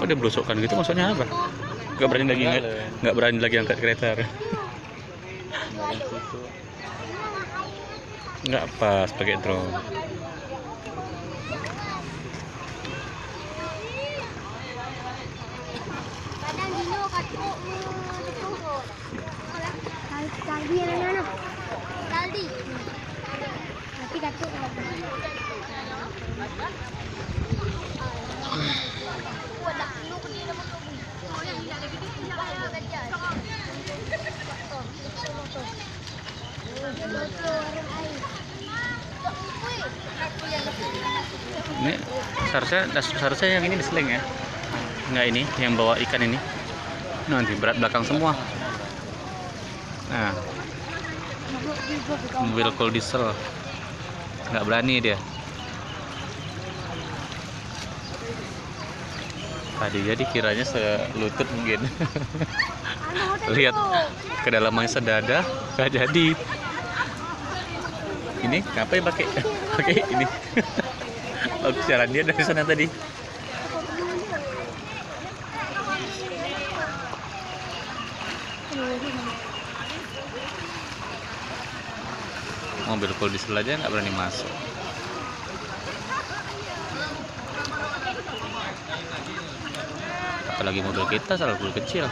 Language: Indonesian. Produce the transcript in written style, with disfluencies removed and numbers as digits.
dia berusukkan gitu, maksudnya apa? Nggak berani lagi angkat kereta. Nggak pas pakai drone. Ini seharusnya yang ini diseling ya, nggak ini yang bawa ikan ini nanti berat belakang semua. Nah, mobil cool diesel nggak berani dia. Tadi jadi kiranya selutut mungkin. Lihat kedalamannya sedada, nggak jadi. Ini ngapain pakai ini? Bagus jalan dia dari sana tadi. Mobil cool diesel aja nggak berani masuk. Apalagi mobil kita selalu kecil.